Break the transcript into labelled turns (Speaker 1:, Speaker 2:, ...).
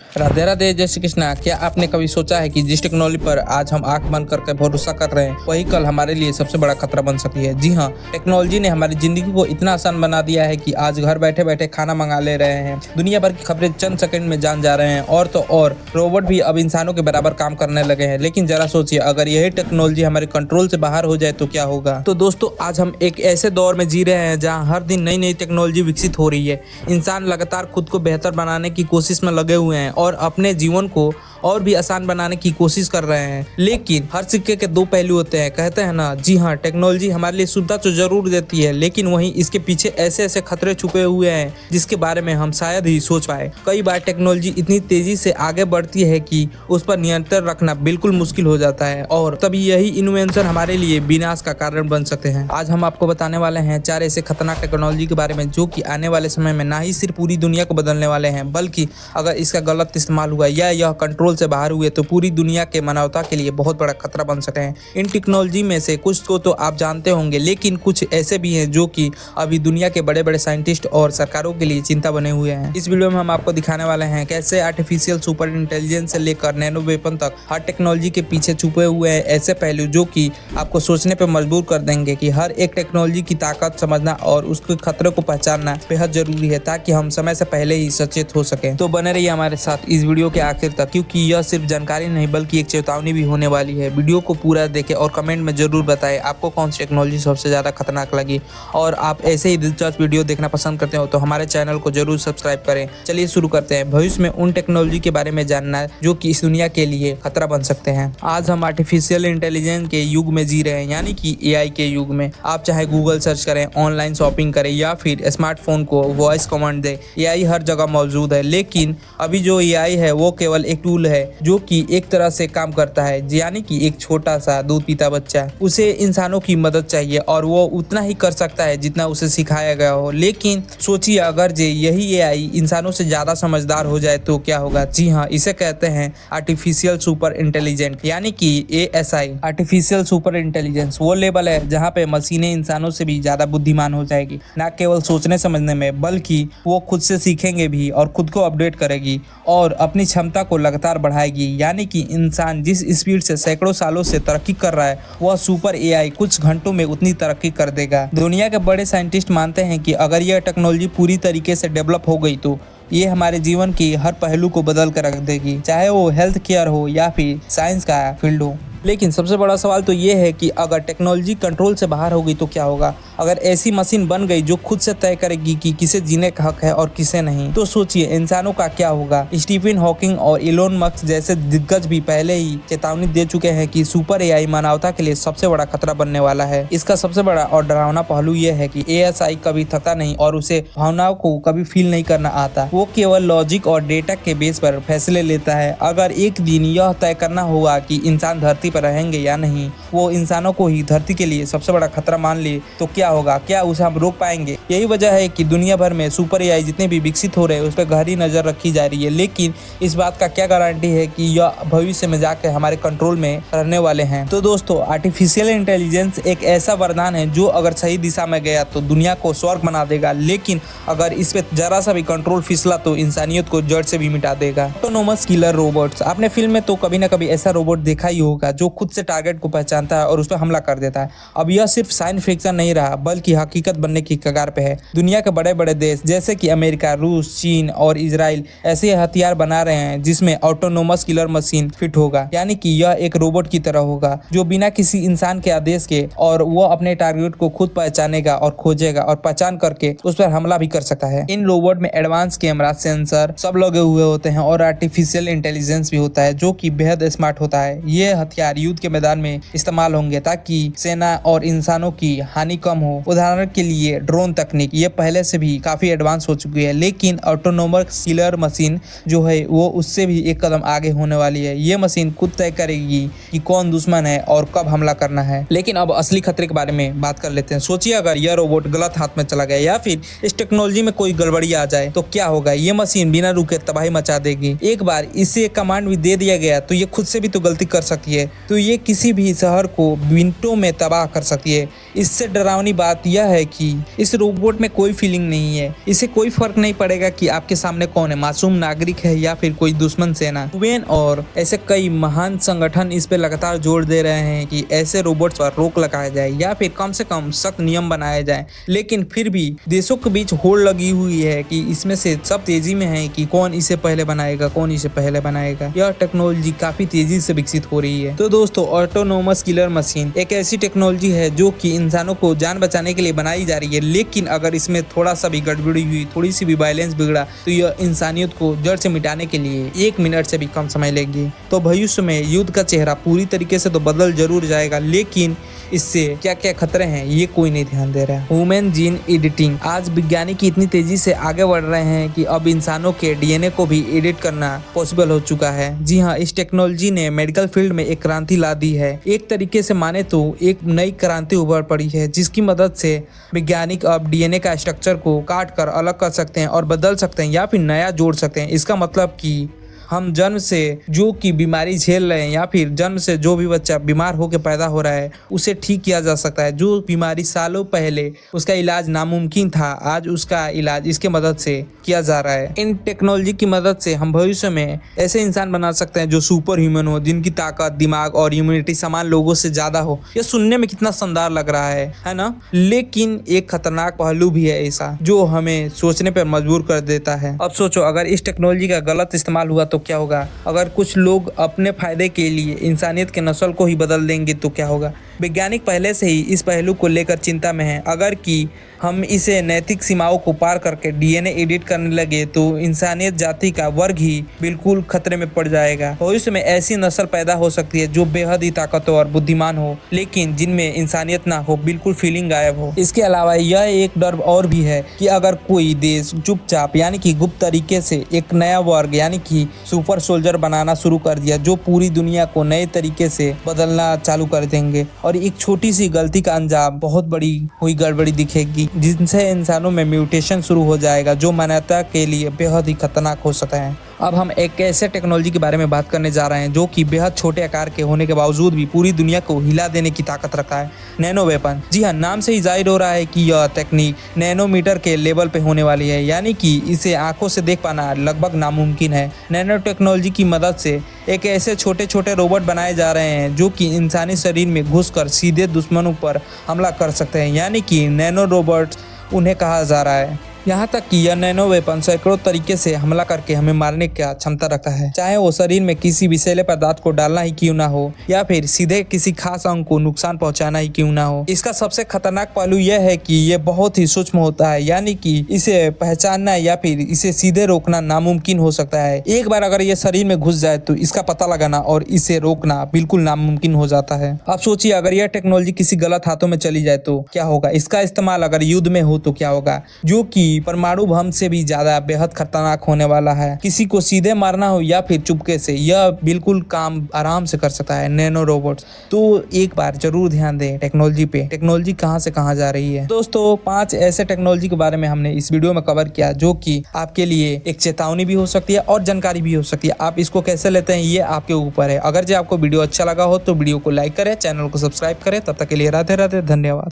Speaker 1: राधे राधे, जय श्री कृष्णा। क्या आपने कभी सोचा है कि जिस टेक्नोलॉजी पर आज हम आंख बंद करके भरोसा कर रहे हैं वही कल हमारे लिए सबसे बड़ा खतरा बन सकती है। जी हाँ, टेक्नोलॉजी ने हमारी जिंदगी को इतना आसान बना दिया है कि आज घर बैठे बैठे खाना मंगा ले रहे हैं, दुनिया भर की खबरें चंद सेकंड में जान जा रहे हैं और तो और रोबोट भी अब इंसानों के बराबर काम करने लगे हैं। लेकिन जरा सोचिए, अगर यही टेक्नोलॉजी हमारे कंट्रोल से बाहर हो जाए तो क्या होगा। तो दोस्तों, आज हम एक ऐसे दौर में जी रहे हैं जहाँ हर दिन नई नई टेक्नोलॉजी विकसित हो रही है। इंसान लगातार खुद को बेहतर बनाने की कोशिश में लगे हुए हैं और अपने जीवन को और भी आसान बनाने की कोशिश कर रहे हैं। लेकिन हर सिक्के के दो पहलू होते हैं, कहते हैं ना। जी हाँ, टेक्नोलॉजी हमारे लिए सुविधा तो जरूर देती है, लेकिन वहीं इसके पीछे ऐसे ऐसे खतरे छुपे हुए हैं जिसके बारे में हम शायद ही सोच पाए। कई बार टेक्नोलॉजी इतनी तेजी से आगे बढ़ती है कि उस पर नियंत्रण रखना बिल्कुल मुश्किल हो जाता है और तभी यही इन्वेंशन हमारे लिए विनाश का कारण बन सकते हैं। आज हम आपको बताने वाले हैं 4 ऐसे खतरनाक टेक्नोलॉजी के बारे में जो कि आने वाले समय में ना ही सिर्फ पूरी दुनिया को बदलने वाले हैं, बल्कि अगर इसका गलत इस्तेमाल हुआ या यह कंट्रोल से बाहर हुए तो पूरी दुनिया के मानवता के लिए बहुत बड़ा खतरा बन सकते हैं। इन टेक्नोलॉजी में से कुछ को तो आप जानते होंगे, लेकिन कुछ ऐसे भी हैं जो कि अभी दुनिया के बड़े बड़े साइंटिस्ट और सरकारों के लिए चिंता बने हुए हैं। इस वीडियो में हम आपको दिखाने वाले हैं कैसे आर्टिफिशियल सुपर इंटेलिजेंस से लेकर नैनो वेपन तक हर टेक्नोलॉजी के पीछे छुपे हुए हैं ऐसे पहलू जो कि आपको सोचने पर मजबूर कर देंगे कि हर एक टेक्नोलॉजी की ताकत समझना और उसके खतरे को पहचानना बेहद जरूरी है, ताकि हम समय से पहले ही सचेत हो सके। तो बने रहिए हमारे साथ इस वीडियो के आखिर तक, क्योंकि यह सिर्फ जानकारी नहीं बल्कि एक चेतावनी भी होने वाली है। वीडियो को पूरा देखें और कमेंट में जरूर बताएं आपको कौन सी टेक्नोलॉजी सबसे ज़्यादा खतरनाक लगी। और आप ऐसे ही दिलचस्प वीडियो देखना पसंद करते हो तो हमारे चैनल को जरूर सब्सक्राइब करें। चलिए शुरू करते हैं भविष्य में उन टेक्नोलॉजी के बारे में जानना जो कि इस दुनिया के लिए खतरा बन सकते हैं। आज हम आर्टिफिशियल इंटेलिजेंस के युग में जी रहे हैं, यानी कि AI के युग में। आप चाहे गूगल सर्च करें, ऑनलाइन शॉपिंग करें या फिर स्मार्टफोन को वॉइस कमांड दे, AI हर जगह मौजूद है। लेकिन अभी जो AI है वो केवल एक टूल है जो कि एक तरह से काम करता है, यानी कि एक छोटा सा दूध पीता बच्चा, उसे इंसानों की मदद चाहिए और वो उतना ही कर सकता है जितना उसे सिखाया गया हो। लेकिन सोचिए, अगर यही AI इंसानों से ज्यादा समझदार हो जाए तो क्या होगा। जी हाँ, इसे कहते हैं आर्टिफिशियल सुपर इंटेलिजेंट, यानी कि ASI। आर्टिफिशियल सुपर इंटेलिजेंस वो लेवल है जहाँ पे मशीनें इंसानों से भी ज्यादा बुद्धिमान हो जाएगी, न केवल सोचने समझने में बल्कि वो खुद से सीखेंगे भी और खुद को अपडेट करेगी और अपनी क्षमता को लगातार बढ़ाएगी। यानी कि इंसान जिस स्पीड से सैकड़ों सालों से तरक्की कर रहा है वह सुपर AI कुछ घंटों में उतनी तरक्की कर देगा। दुनिया के बड़े साइंटिस्ट मानते हैं कि अगर यह टेक्नोलॉजी पूरी तरीके से डेवलप हो गई तो ये हमारे जीवन की हर पहलू को बदल कर रख देगी, चाहे वो हेल्थ केयर हो या फिर साइंस का फील्ड हो। लेकिन सबसे बड़ा सवाल तो ये है कि अगर टेक्नोलॉजी कंट्रोल से बाहर हो गई तो क्या होगा। अगर ऐसी मशीन बन गई जो खुद से तय करेगी कि किसे जीने का हक है और किसे नहीं, तो सोचिए इंसानों का क्या होगा। स्टीफन हॉकिंग और इलोन मस्क जैसे दिग्गज भी पहले ही चेतावनी दे चुके हैं कि सुपर AI मानवता के लिए सबसे बड़ा खतरा बनने वाला है। इसका सबसे बड़ा और डरावना पहलू यह है कि ASI कभी थकता नहीं और उसे भावनाओं को कभी फील नहीं करना आता। वो केवल लॉजिक और डेटा के बेस पर फैसले लेता है। अगर एक दिन यह तय करना होगा कि इंसान धरती पर रहेंगे या नहीं, वो इंसानों को ही धरती के लिए सबसे बड़ा खतरा मान ले तो क्या होगा। क्या उसे हम रोक पाएंगे। यही वजह है कि दुनिया भर में सुपर AI जितने भी विकसित हो रहे हैं उस पर गहरी नजर रखी जा रही है। लेकिन इस बात का क्या गारंटी है कि यह भविष्य में जाकर हमारे कंट्रोल में रहने वाले हैं। तो दोस्तों, आर्टिफिशियल इंटेलिजेंस एक ऐसा वरदान है जो अगर सही दिशा में गया तो दुनिया को स्वर्ग बना देगा, लेकिन अगर इस पे जरा सा भी कंट्रोल फिसला तो इंसानियत को जड़ से भी मिटा देगा। ऑटोनोमस किलर रोबोट्स, आपने फिल्म में तो कभी ना कभी ऐसा रोबोट देखा ही होगा जो खुद से टारगेट को पहचानता है और उस पर हमला कर देता है। अब यह सिर्फ साइंस फिक्शन नहीं रहा बल्कि हकीकत बनने की कगार पे है। दुनिया के बड़े बड़े देश जैसे कि अमेरिका, रूस, चीन और इजराइल ऐसे हथियार बना रहे हैं जिसमें ऑटोनोमस किलर मशीन फिट होगा, यानी कि यह एक रोबोट की तरह होगा जो बिना किसी इंसान के आदेश के और वो अपने टारगेट को खुद पहचानेगा और खोजेगा और पहचान करके उस पर हमला भी कर सकता है। इन रोबोट में एडवांस कैमरा, सेंसर सब लगे हुए होते हैं और आर्टिफिशियल इंटेलिजेंस भी होता है जो कि बेहद स्मार्ट होता है। ये हथियार युद्ध के मैदान में इस्तेमाल होंगे ताकि सेना और इंसानों की हानि कम हो। उदाहरण के लिए ड्रोन तकनीक ये पहले से भी काफी एडवांस हो चुकी है, लेकिन ऑटोनोमस किलर मशीन जो है वो उससे भी एक कदम आगे होने वाली है। ये मशीन खुद तय करेगी कि कौन दुश्मन है और कब हमला करना है। लेकिन अब असली खतरे के बारे में बात कर लेते हैं। सोचिए, अगर यह रोबोट गलत हाथ में चला गया या फिर इस टेक्नोलॉजी में कोई गड़बड़ी आ जाए तो क्या होगा। ये मशीन बिना रुके तबाही मचा देगी। एक बार इसे कमांड भी दे दिया गया तो ये खुद से भी तो गलती कर सकती है तो ये किसी भी शहर को मिनटों में तबाह कर सकती है। इससे डरावनी बात यह है कि इस रोबोट में कोई फीलिंग नहीं है। इसे कोई फर्क नहीं पड़ेगा कि आपके सामने कौन है, मासूम नागरिक है या फिर कोई दुश्मन सेना। यूएन और ऐसे कई महान संगठन इस पे लगातार जोर दे रहे हैं कि ऐसे रोबोट्स पर रोक लगाया जाए या फिर कम से कम सख्त नियम बनाए जाए। लेकिन फिर भी देशों के बीच होड़ लगी हुई है कि इसमें से सब तेजी में है कि कौन इसे पहले बनाएगा, कौन इसे पहले बनाएगा। यह टेक्नोलॉजी काफी तेजी से विकसित हो रही है। तो दोस्तों, ऑटोनोमस किलर मशीन एक ऐसी टेक्नोलॉजी है जो कि इंसानों को जान बचाने के लिए बनाई जा रही है। लेकिन अगर इसमें थोड़ा सा भी गड़बड़ी हुई, थोड़ी सी भी बैलेंस बिगड़ा, तो यह इंसानियत को जड़ से मिटाने के लिए 1 मिनट से भी कम समय लेगी। तो भविष्य में युद्ध का चेहरा पूरी तरीके से तो बदल जरूर जाएगा, लेकिन इससे क्या क्या खतरे हैं ये कोई नहीं ध्यान दे रहा है। Human gene editing. आज वैज्ञानिक इतनी तेजी से आगे बढ़ रहे हैं कि अब इंसानों के डीएनए को भी एडिट करना पॉसिबल हो चुका है। जी हाँ, इस टेक्नोलॉजी ने मेडिकल फील्ड में एक क्रांति ला दी है। एक तरीके से माने तो एक नई क्रांति उभर पड़ी है, जिसकी मदद से वैज्ञानिक अब डीएनए का स्ट्रक्चर को काट कर अलग कर सकते हैं और बदल सकते हैं या फिर नया जोड़ सकते हैं। इसका मतलब कि हम जन्म से जो की बीमारी झेल रहे हैं या फिर जन्म से जो भी बच्चा बीमार होकर पैदा हो रहा है उसे ठीक किया जा सकता है। जो बीमारी सालों पहले उसका इलाज नामुमकिन था, आज उसका इलाज इसके मदद से किया जा रहा है। इन टेक्नोलॉजी की मदद से हम भविष्य में ऐसे इंसान बना सकते हैं जो सुपर ह्यूमन हो, जिनकी ताकत, दिमाग और इम्यूनिटी समान लोगों से ज्यादा हो। यह सुनने में कितना शानदार लग रहा है ना? लेकिन एक खतरनाक पहलू भी है ऐसा जो हमें सोचने पर मजबूर कर देता है। अब सोचो, अगर इस टेक्नोलॉजी का गलत इस्तेमाल हुआ तो क्या होगा? अगर कुछ लोग अपने फायदे के लिए इंसानियत के नस्ल को ही बदल देंगे तो क्या होगा? वैज्ञानिक पहले से ही इस पहलू को लेकर चिंता में है। अगर कि हम इसे नैतिक सीमाओं को पार करके डीएनए एडिट करने लगे तो इंसानियत जाति का वर्ग ही बिल्कुल खतरे में पड़ जाएगा। भविष्य में ऐसी नस्ल पैदा हो सकती है जो बेहद ही ताकतवर और बुद्धिमान हो, लेकिन जिनमें इंसानियत ना हो, बिल्कुल फीलिंग गायब हो। इसके अलावा यह एक डर और भी है कि अगर कोई देश चुपचाप यानी कि गुप्त तरीके से एक नया वर्ग यानी कि सुपर सोल्जर बनाना शुरू कर दिया जो पूरी दुनिया को नए तरीके से बदलना चालू कर देंगे, और एक छोटी सी गलती का अंजाम बहुत बड़ी हुई गड़बड़ी दिखेगी, जिनसे इंसानों में म्यूटेशन शुरू हो जाएगा जो मानवता के लिए बेहद ही खतरनाक हो सकता है। अब हम एक ऐसे टेक्नोलॉजी के बारे में बात करने जा रहे हैं जो कि बेहद छोटे आकार के होने के बावजूद भी पूरी दुनिया को हिला देने की ताकत रखता है। Nano weapon. जी हाँ, नाम से ही जाहिर हो रहा है कि यह तकनीक नैनोमीटर के लेवल पे होने वाली है, यानी कि इसे आंखों से देख पाना लगभग नामुमकिन है। नैनो टेक्नोलॉजी की मदद से एक ऐसे छोटे छोटे रोबोट बनाए जा रहे हैं जो कि इंसानी शरीर में घुसकर सीधे दुश्मनों पर हमला कर सकते हैं, यानी कि नैनो रोबोट उन्हें कहा जा रहा है। यहाँ तक कि यह नैनो वेपन सैकड़ों तरीके से हमला करके हमें मारने का क्षमता रखता है, चाहे वो शरीर में किसी विषैले पदार्थ को डालना ही क्यों ना हो या फिर सीधे किसी खास अंग को नुकसान पहुंचाना ही क्यों ना हो। इसका सबसे खतरनाक पहलू यह है कि यह बहुत ही सूक्ष्म होता है, यानी कि इसे पहचानना या फिर इसे सीधे रोकना नामुमकिन हो सकता है। एक बार अगर ये शरीर में घुस जाए तो इसका पता लगाना और इसे रोकना बिल्कुल नामुमकिन हो जाता है। अब सोचिए, अगर यह टेक्नोलॉजी किसी गलत हाथों में चली जाए तो क्या होगा? इसका इस्तेमाल अगर युद्ध में हो तो क्या होगा, जो कि परमाणु बम से भी ज्यादा बेहद खतरनाक होने वाला है। किसी को सीधे मारना हो या फिर चुपके से, यह बिल्कुल काम आराम से कर सकता है नैनो रोबोट। तो एक बार जरूर ध्यान दें टेक्नोलॉजी पे, टेक्नोलॉजी कहां से कहां जा रही है। दोस्तों, 5 ऐसे टेक्नोलॉजी के बारे में हमने इस वीडियो में कवर किया जो कि आपके लिए एक चेतावनी भी हो सकती है और जानकारी भी हो सकती है। आप इसको कैसे लेते हैं ये आपके ऊपर है। अगर जो आपको वीडियो अच्छा लगा हो तो वीडियो को लाइक करें, चैनल को सब्सक्राइब करें। तब तक के लिए राधे राधे, धन्यवाद।